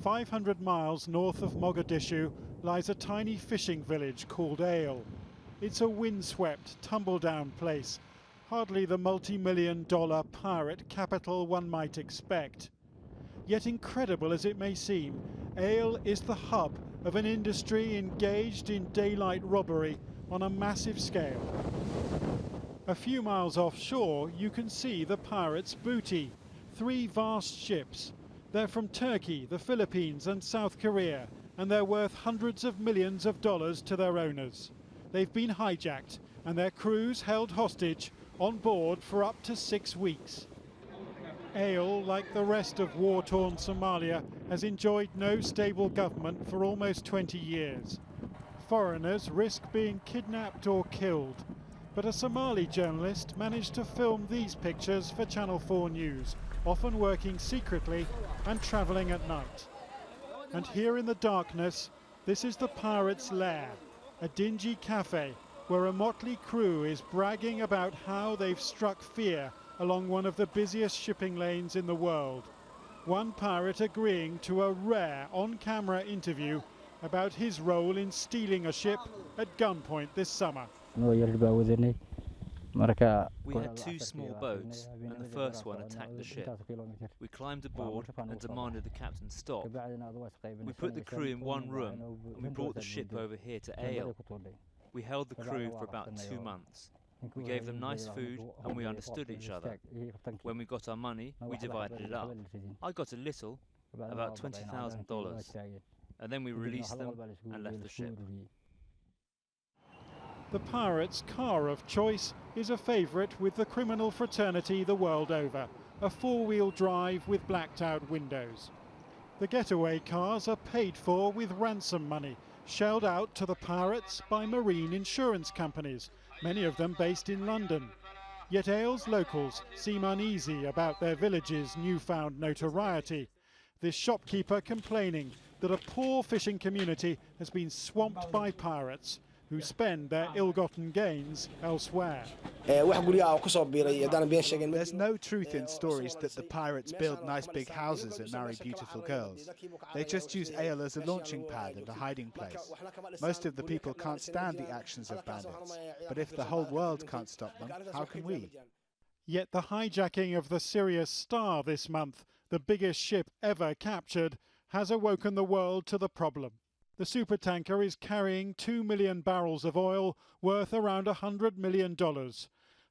500 miles north of Mogadishu lies a tiny fishing village called Ale. It's a windswept, tumble-down place, hardly the multi-million-dollar pirate capital one might expect. Yet incredible as it may seem, Ale is the hub of an industry engaged in daylight robbery on a massive scale. A few miles offshore you can see the pirates' booty, 3 vast ships. They're from Turkey, the Philippines and South Korea, and they're worth hundreds of millions of dollars to their owners. They've been hijacked and their crews held hostage on board for up to 6 weeks. Ale, like the rest of war-torn Somalia, has enjoyed no stable government for almost 20 years. Foreigners risk being kidnapped or killed. But a Somali journalist managed to film these pictures for Channel 4 News, often working secretly and travelling at night. And here in the darkness, this is the pirates' lair, a dingy cafe where a motley crew is bragging about how they've struck fear along one of the busiest shipping lanes in the world. One pirate agreeing to a rare on-camera interview about his role in stealing a ship at gunpoint this summer. We had 2 small boats, and the first one attacked the ship. We climbed aboard and demanded the captain stop. We put the crew in one room, and we brought the ship over here to Ale. We held the crew for about 2 months. We gave them nice food, and we understood each other. When we got our money, we divided it up. I got a little, about $20,000, and then we released them and left the ship. The pirates' car of choice is a favourite with the criminal fraternity the world over, a 4-wheel drive with blacked-out windows. The getaway cars are paid for with ransom money, shelled out to the pirates by marine insurance companies, many of them based in London. Yet Ale's locals seem uneasy about their village's newfound notoriety. This shopkeeper complaining that a poor fishing community has been swamped by pirates, who spend their ill-gotten gains elsewhere. There's no truth in stories that the pirates build nice big houses and marry beautiful girls. They just use Ale as a launching pad and a hiding place. Most of the people can't stand the actions of bandits, but if the whole world can't stop them, how can we? Yet the hijacking of the Sirius Star this month, the biggest ship ever captured, has awoken the world to the problem. The supertanker is carrying 2 million barrels of oil worth around $100 million.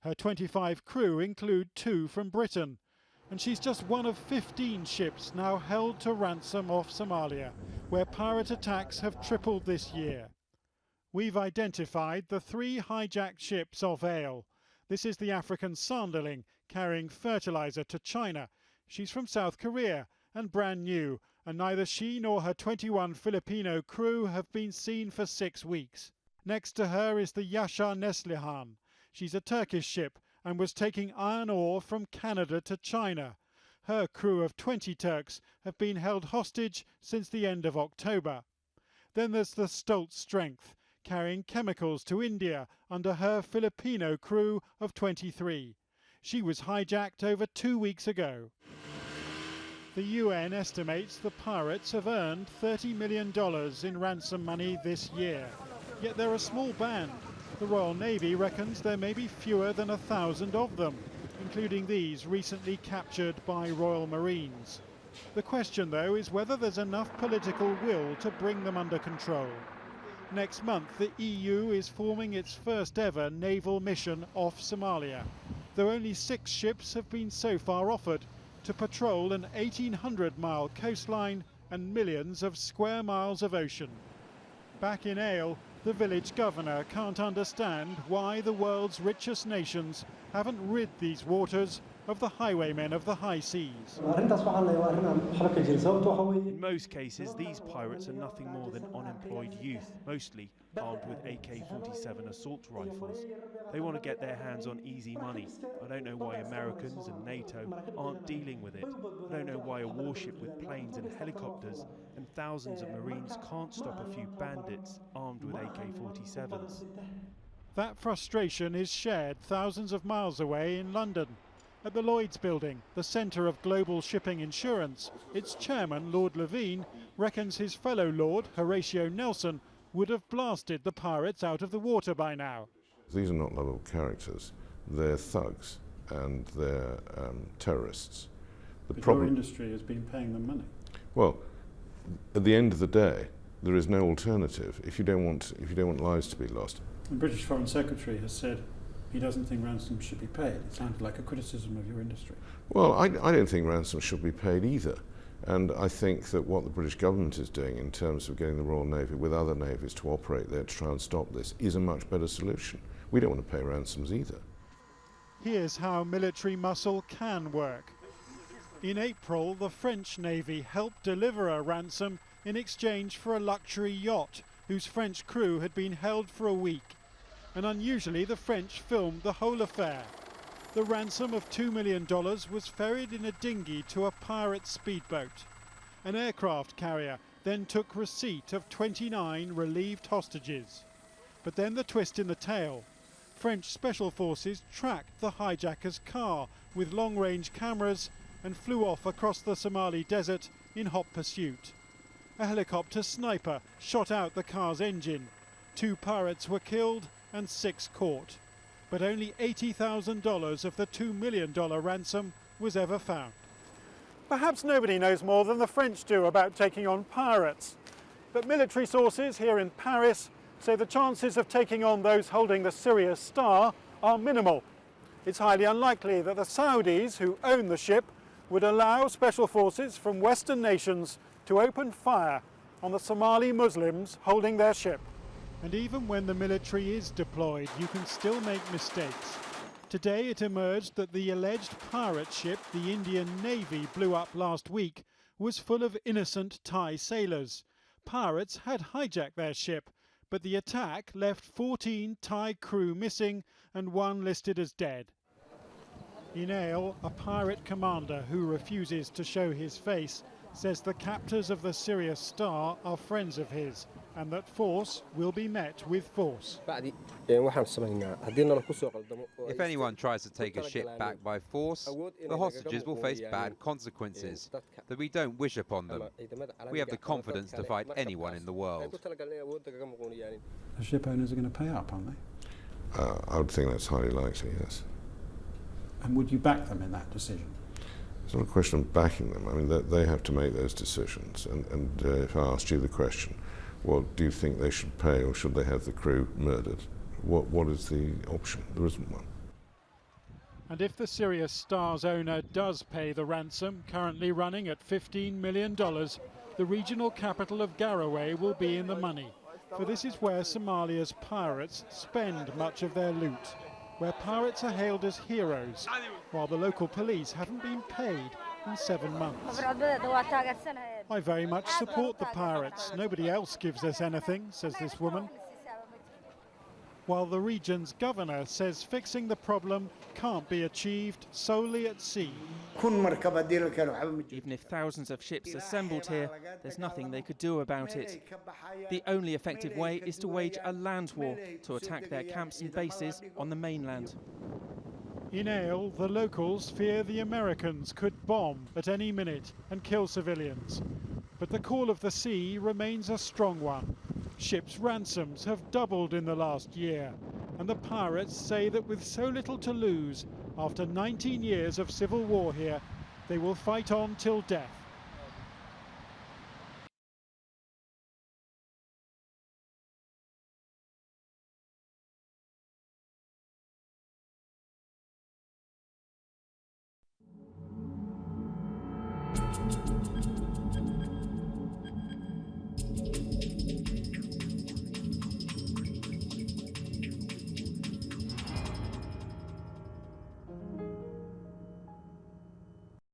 Her 25 crew include 2 from Britain. And she's just one of 15 ships now held to ransom off Somalia, where pirate attacks have tripled this year. We've identified the 3 hijacked ships off Ale. This is the African SANDERLING, carrying fertilizer to China. She's from South Korea and brand new, and neither she nor her 21 Filipino crew have been seen for 6 weeks. Next to her is the YASA NESLIHAN. She's a Turkish ship and was taking iron ore from Canada to China. Her crew of 20 Turks have been held hostage since the end of October. Then there's the STOLT Strength, carrying chemicals to India under her Filipino crew of 23. She was hijacked over 2 weeks ago. The UN estimates the pirates have earned $30 million in ransom money this year. Yet they're a small band. The Royal Navy reckons there may be fewer than 1,000 of them, including these recently captured by Royal Marines. The question, though, is whether there's enough political will to bring them under control. Next month, the EU is forming its first ever naval mission off Somalia, though only 6 ships have been so far offered, to patrol an 1,800-mile coastline and millions of square miles of ocean. Back in Ale, the village governor can't understand why the world's richest nations haven't rid these waters of the highwaymen of the high seas. In most cases, these pirates are nothing more than unemployed youth, mostly armed with AK-47 assault rifles. They want to get their hands on easy money. I don't know why Americans and NATO aren't dealing with it. I don't know why a warship with planes and helicopters and thousands of Marines can't stop a few bandits armed with AK-47s. That frustration is shared thousands of miles away in London. At the Lloyd's building, the centre of global shipping insurance, its chairman, Lord Levine, reckons his fellow lord, Horatio Nelson, would have blasted the pirates out of the water by now. These are not lovable characters. They're thugs and they're terrorists. But your industry has been paying them money. Well, at the end of the day, there is no alternative if you don't want lives to be lost. The British Foreign Secretary has said he doesn't think ransom should be paid. It sounded like a criticism of your industry. Well, I don't think ransom should be paid either. And I think that what the British government is doing in terms of getting the Royal Navy with other navies to operate there to try and stop this is a much better solution. We don't want to pay ransoms either. Here's how military muscle can work. In April, the French Navy helped deliver a ransom in exchange for a luxury yacht whose French crew had been held for a week. And unusually, the French filmed the whole affair. The ransom of $2 million was ferried in a dinghy to a pirate speedboat. An aircraft carrier then took receipt of 29 relieved hostages. But then the twist in the tale. French special forces tracked the hijacker's car with long-range cameras and flew off across the Somali desert in hot pursuit. A helicopter sniper shot out the car's engine. 2 pirates were killed and 6 caught. But only $80,000 of the $2 million ransom was ever found. Perhaps nobody knows more than the French do about taking on pirates. But military sources here in Paris say the chances of taking on those holding the Sirius Star are minimal. It's highly unlikely that the Saudis, who own the ship, would allow special forces from Western nations to open fire on the Somali Muslims holding their ship. And even when the military is deployed, you can still make mistakes. Today it emerged that the alleged pirate ship the Indian Navy blew up last week was full of innocent Thai sailors. Pirates had hijacked their ship, but the attack left 14 Thai crew missing and 1 listed as dead. In Ale, a pirate commander who refuses to show his face, says the captors of the Sirius Star are friends of his and that force will be met with force. If anyone tries to take a ship back by force, the hostages will face bad consequences that we don't wish upon them. We have the confidence to fight anyone in the world. The ship owners are going to pay up, aren't they? I would think that's highly likely, yes. And would you back them in that decision? It's not a question of backing them. I mean, they have to make those decisions. And if I asked you the question, well, do you think they should pay or should they have the crew murdered? What is the option? There isn't one. And if the Sirius Star's owner does pay the ransom, currently running at $15 million, the regional capital of Garowe will be in the money. For this is where Somalia's pirates spend much of their loot, where pirates are hailed as heroes, while the local police haven't been paid in 7 months. I very much support the pirates. Nobody else gives us anything, says this woman. While the region's governor says fixing the problem can't be achieved solely at sea. Even if thousands of ships assembled here, there's nothing they could do about it. The only effective way is to wage a land war to attack their camps and bases on the mainland. In Ale, the locals fear the Americans could bomb at any minute and kill civilians. But the call of the sea remains a strong one. Ships' ransoms have doubled in the last year, and the pirates say that with so little to lose, after 19 years of civil war here, they will fight on till death.